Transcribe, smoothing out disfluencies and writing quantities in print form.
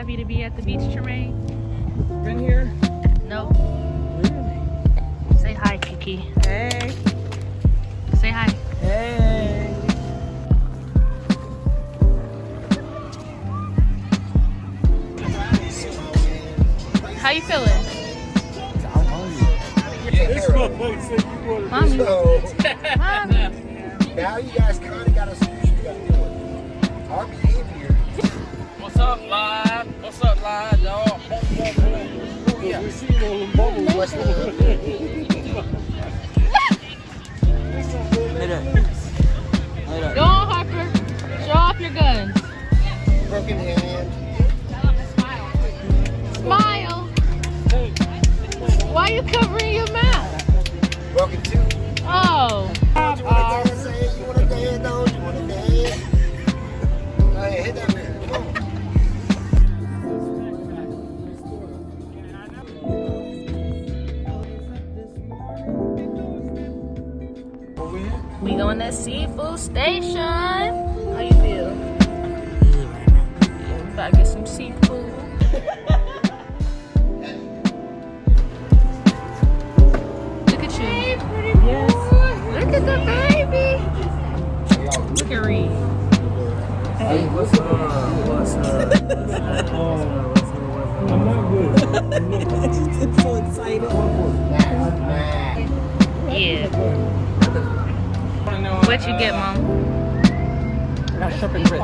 happy to be at the beach, Tremaine? Been here? Nope. Say hi, Kiki. Hey. Say hi. Hey. How you feeling? I'm hungry. Mommy. So, Mommy. now you guys kind of got a solution you got to deal with. Our behavior. What's up, live? What's up, live, dog? Yeah. We seen all them bubbles. What's up? Go on, Harper. Show off your guns. Broken hand. Smile. Why are you covering your mouth? Broken tooth. Oh. You want to dance? Say, you want to dance? Don't you want to dance? Hey, hit that man. Come on. We going to seafood station. How you feel? About to get some seafood. Look at you. Hey, pretty boy. Yes. Look at the baby. Look at Reed. Hey, what's up? What's up? I'm not good. I'm so excited. Yeah. What you get, Mom? I got shrimp and grits.